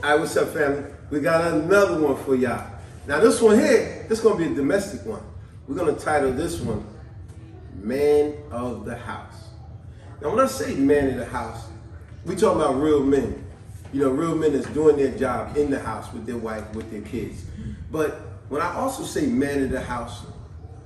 All right, what's up, family? We got another one for y'all. Now, this one here, this is going to be a domestic one. We're going to title this one, Man of the House. Now, when I say man of the house, we talking about real men. You know, real men that's doing their job in the house with their wife, with their kids. But when I also say man of the house,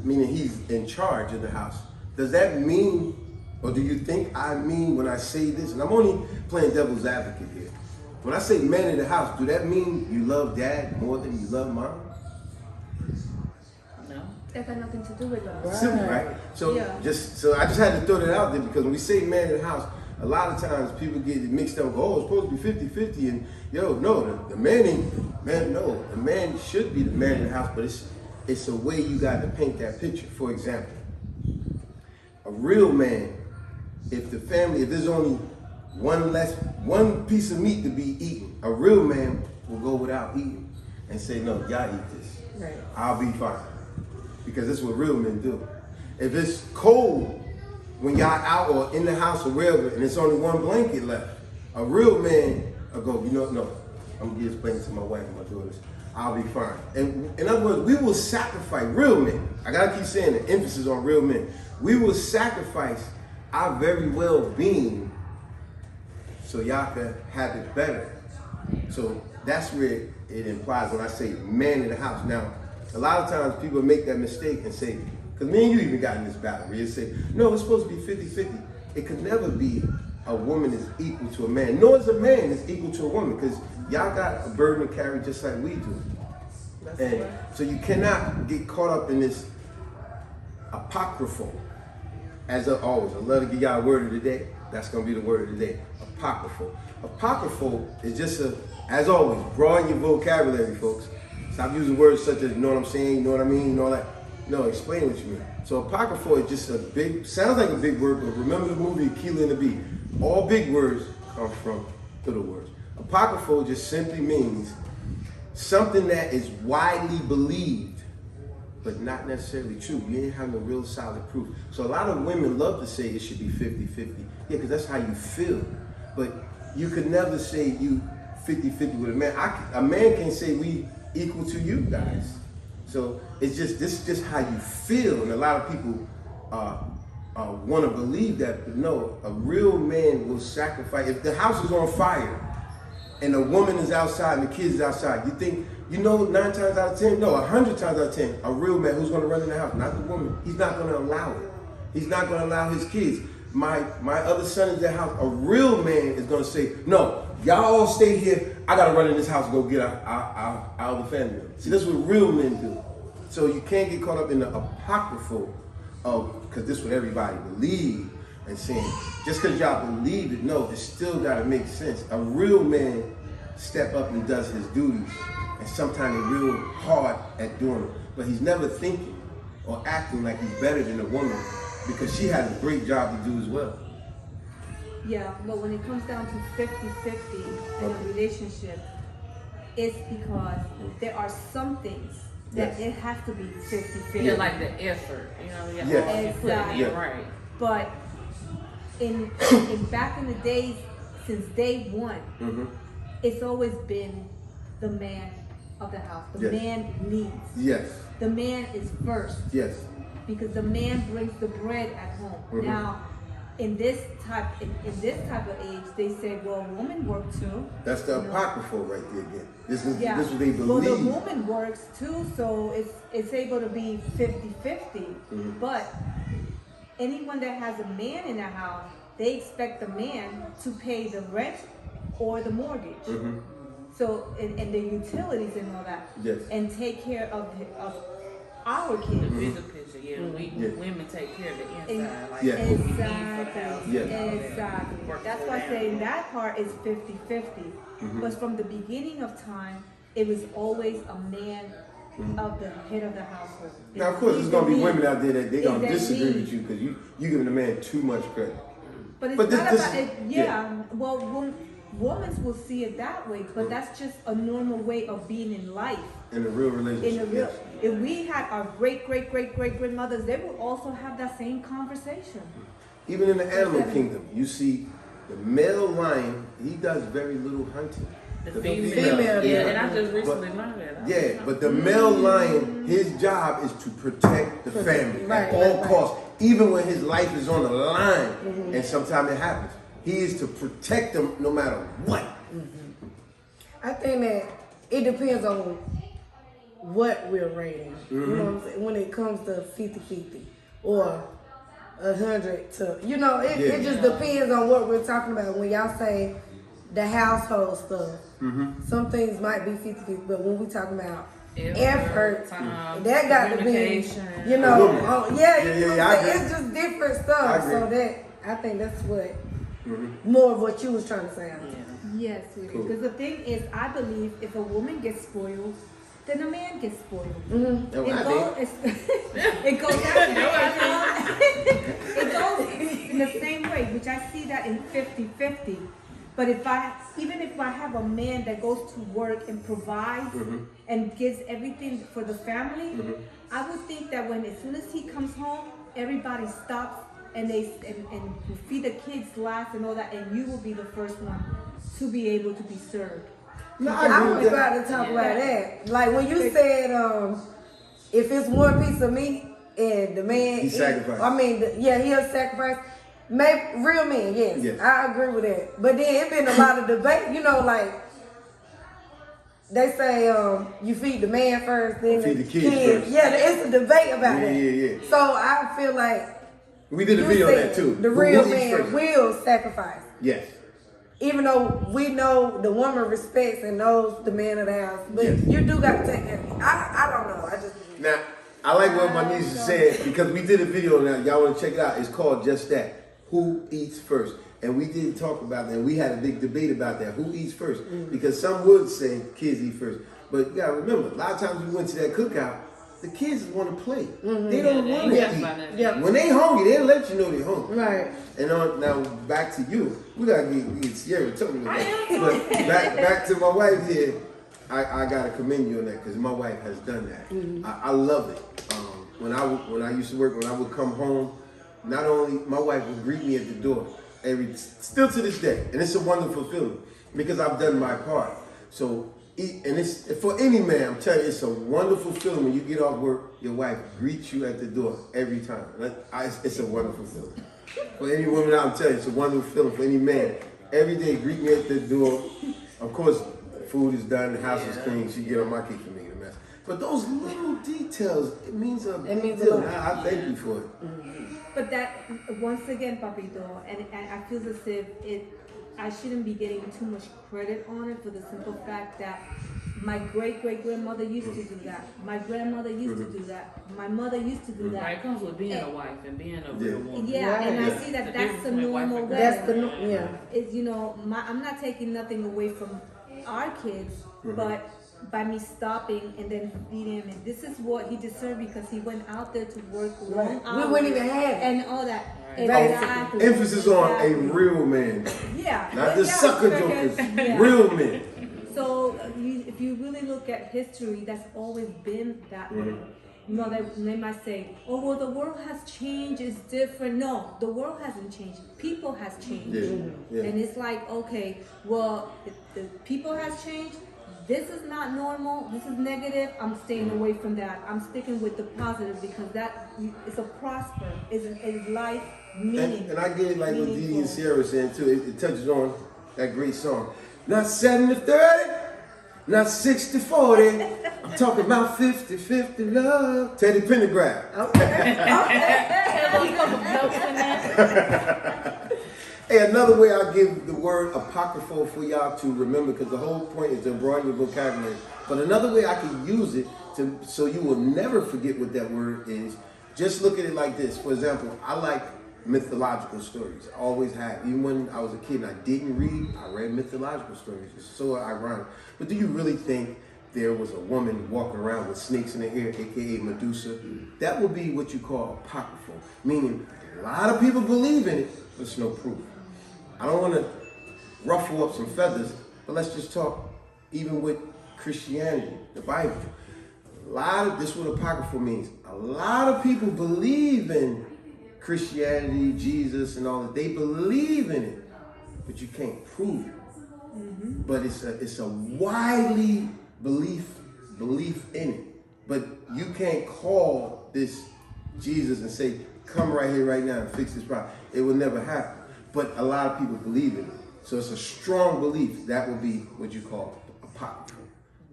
meaning he's in charge of the house, does that mean, or do you think I mean when I say this, and I'm only playing devil's advocate here. When I say man of the house, do that mean you love dad more than you love mom? No. That got nothing to do with love. Simple, right? So Yeah. so I just had to throw that out there because when we say man of the house, a lot of times people get it mixed up. Oh, it's supposed to be 50-50, and the man ain't man. No, the man should be the man of the house, but it's a way you got to paint that picture. For example, a real man, if there's only one piece of meat to be eaten, a real man will go without eating and say, no, y'all eat this. Right. I'll be fine. Because that's what real men do. If it's cold when y'all out or in the house or wherever and it's only one blanket left, a real man will go, no, I'm gonna explain to my wife and my daughters, I'll be fine. And in other words, we will sacrifice, real men, I gotta keep saying the emphasis on real men, we will sacrifice our very well-being so y'all can have it better. So that's where it implies when I say man in the house. Now, a lot of times people make that mistake and say, because me and you even got in this battle where you say, no, it's supposed to be 50-50. It could never be a woman is equal to a man, nor is a man is equal to a woman, because y'all got a burden to carry just like we do. That's And right. so you cannot get caught up in this apocryphal. As always, I love to give y'all a word of the day. That's going to be the word of the day. Apocryphal. Apocryphal is just as always, broaden your vocabulary, folks. Stop using words such as, you know what I'm saying, you know what I mean, you know that. No, explain what you mean. So apocryphal is just sounds like a big word, but remember the movie Keeler and the Bee. All big words come from little words. Apocryphal just simply means something that is widely believed, but not necessarily true. You ain't have no real solid proof. So a lot of women love to say it should be 50-50. Yeah, because that's how you feel. But you could never say you 50-50 with a man. A man can say we equal to you guys. So this is just how you feel. And a lot of people want to believe that, but no, a real man will sacrifice. If the house is on fire and the woman is outside and the kids is outside, you think, 9 times out of 10, no, 100 times out of 10, a real man who's going to run in the house, not the woman, he's not going to allow it. He's not going to allow his kids. My other son is at the house. A real man is going to say, no, y'all all stay here. I got to run in this house and go get out of the family. See, that's what real men do. So you can't get caught up in the apocryphal of, because this is what everybody believe, and saying, just because y'all believe it, no, it still got to make sense. A real man step up and does his duties, and sometimes he's real hard at doing it, but he's never thinking or acting like he's better than a woman because she has a great job to do as well. Yeah, but when it comes down to 50-50 in a relationship, it's because there are some things that Yes. it has to be 50-50. Feel like the effort, you Yeah. all you put in Yeah. right. But in back in the days, since day one, Mm-hmm. it's always been the man of the house. The Yes. man leads. Yes, The man is first yes, because the man brings the bread at home. Mhm. Now, in this type of age, they say, well, women work too. that's the You know? apocryphal right there again. This is Yeah. what they Well, the believe. woman works too, so it's able to be 50-50. Mhm. But anyone that has a man in the house, they expect the man to pay the rent or the mortgage. Mhm. So and the utilities and all that. Yes. And take care of our kids. The bigger picture, Yeah. women take care of the And- inside, like Yeah. what we need for the house. Exactly. Yeah. and all that. Exactly. Work That's it why out. saying that part is 50-50. Mhm. But from the beginning of time, it was always a man of the head of the household. Now, of course, there's He's gonna the be lead. women out there that they gonna He's the disagree lead. with you because you giving the man too much credit. But it's But this- not this about is- it. Yeah. Well, women will see it that way, but that's just a normal way of being in life. In a real relationship. In a real, yes. if we had our great grandmothers, they would also have that same conversation. Even in the animal Exactly. kingdom, you see the male lion, he does very little hunting. The female, Yeah, yeah. and I just recently learned that. Yeah, but the male lion, his job is to protect the family Right, at all right. costs, even when his life is on the line, and sometimes it happens. He is to protect them no matter what. I think that it depends on what we're rating. You know what I'm saying? When it comes to 50-50 or 100 to, you know, it Yeah. just depends on what we're talking about. When y'all say the household stuff, some things might be 50-50, but when we talking about effort, time, that got to be, communication. you know, Women. yeah, Yeah, you know yeah, what I I'm saying? agree. It's just different I stuff. agree. So that, I think that's what, more of what you was trying to say. I think. Yes, sweetie. Cool. Because the thing is, I believe if a woman gets spoiled, then a man gets spoiled. No, I It goes it goes in the same way, which I see that in 50-50. But even if I have a man that goes to work and provides and gives everything for the family, I would think that as soon as he comes home, everybody stops and you feed the kids last and all that, and you will be the first one to be able to be served. No, I I was agree with about that. to talk about that. Like when you said, if it's one piece of meat and the man, He sacrificed. I mean, he'll sacrifice. Maybe real men, yes, Yes. I agree with that. But then it's been a lot of debate. You know, like they say, you feed the man first, then Feed the kids first. Yeah, it's a debate about Yeah, that. yeah. So I feel like We did a you video on said that too. the Who real eats man first? will sacrifice. Yes. Even though we know the woman respects and knows the man of the house, but Yes. you do got to take care. I don't know. I just Now, I like what my niece said because we did a video now. Y'all want to check it out? It's called Just That. Who eats first? And we did talk about that. And we had a big debate about that. Who eats first? Because some would say kids eat first. But you got to remember, a lot of times we went to that cookout, the kids want to play. They don't want to Yeah, eat. yeah. When they hungry, they'll let you know they're hungry. right. And now back to you. We gotta get Sierra told me that. But back to my wife here. I gotta commend you on that because my wife has done that. I love it. When I used to work, when I would come home, not only my wife would greet me at the door still to this day, and it's a wonderful feeling because I've done my part. So. And it's for any man, I'm telling you, it's a wonderful feeling when you get off work, your wife greets you at the door every time. It's a wonderful feeling. For any woman, I'm telling you, it's a wonderful feeling for any man. Every day, greet me at the door. Of course, food is done, the house is clean. She get on my case for making a mess. But those little details, it means a deal. lot. I thank you for it. But that, once again, Papito, and I feel as if I shouldn't be getting too much credit on it for the simple fact that my great-great-grandmother used to do that. My grandmother used to do that. My mother used to do that. Right, it comes with being a wife and being a real woman. Yeah, and Yeah. I see that The that's difference the between wife normal and way. That's the yeah. Is I'm not taking nothing away from our kids, but by me stopping and then feeding him, and this is what he deserved because he went out there to work long Right. We hours wouldn't even have it. and all that. Right. Exactly. Emphasis on a Exactly. real man, Yeah. not the Yeah, sucker because- jokers. yeah. Real men. So if you really look at history, that's always been that way. They might say, "Oh, well, the world has changed. It's different." No, the world hasn't changed. People has changed, Yeah. and it's like, okay, well, if the people has changed. This is not normal. This is negative. I'm staying away from that. I'm sticking with the positive because that is a prosper. Is life meaning? And I get it like what Dee and meaningful. Sierra was saying too. It touches on that great song. Not 70-30, not 60-40. I'm talking about 50-50 love. Teddy Pendergrass. Hey, another way I give the word apocryphal for y'all to remember, because the whole point is to broaden your vocabulary. But another way I can use it so you will never forget what that word is, just look at it like this. For example, I like mythological stories. I always have. Even when I was a kid and I didn't read, I read mythological stories. It's so ironic. But do you really think there was a woman walking around with snakes in her hair, aka Medusa? That would be what you call apocryphal, meaning a lot of people believe in it, but there's no proof. I don't want to ruffle up some feathers, but let's just talk even with Christianity, the Bible. This is what apocryphal means. A lot of people believe in Christianity, Jesus, and all that. They believe in it, but you can't prove it. but it's a widely belief in it. But you can't call this Jesus and say, come right here, right now, and fix this problem. It will never happen. But a lot of people believe in it. So it's a strong belief. That would be what you call apocryphal.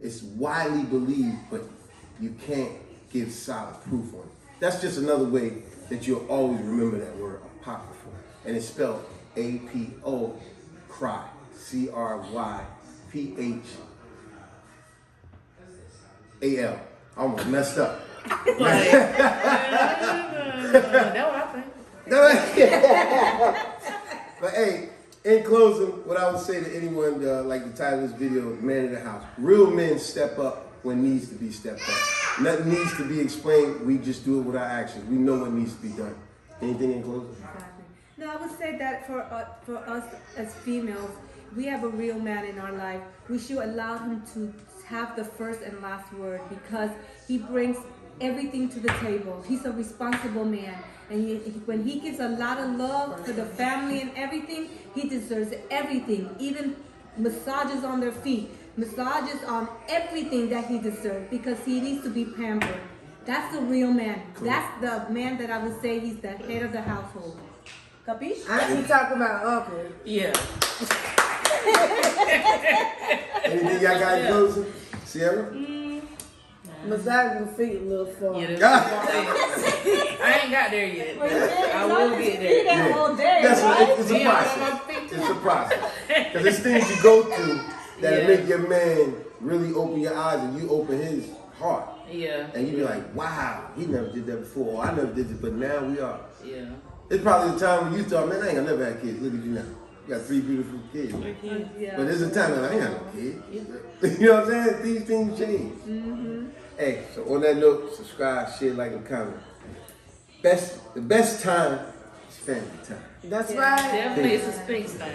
It's widely believed, but you can't give solid proof on it. That's just another way that you'll always remember that word, apocryphal. And it's spelled A-P-O, cry, C-R-Y-P-H-A-L. I almost messed up. That's what I think. But hey, in closing, what I would say to anyone, like the title of this video, Man in the House. Real men step up when needs to be stepped up. Nothing needs to be explained. We just do it with our actions. We know what needs to be done. Anything in closing? Exactly. No, I would say that for us as females, we have a real man in our life. We should allow him to have the first and last word because he brings everything to the table. He's a responsible man. And when he gives a lot of love to the family and everything, he deserves everything. Even massages on their feet, massages on everything that he deserves because he needs to be pampered. That's the real man. Cool. That's the man that I would say he's the head of the household. Capiche? I ain't talking about uncle. Yeah. Anything y'all got in closing? Sierra? Massage your feet a little far. Yeah, I ain't got there yet. I will get there. That all day, That's right? what, it's a process. It's a process. Because there's things you go through that make your man really open your eyes and you open his heart. Yeah. And you be like, wow, he never did that before. Or I never did this, but now we are. Yeah. It's probably the time when you thought, man, I ain't gonna never have kids. Look at you now. You got 3 beautiful kids. Yeah. But there's a time when I ain't got no kids. You know what I'm saying? These things change. Hey, so on that note, subscribe, share, like, and comment. The best time is family time. That's right. Definitely it's a space thing.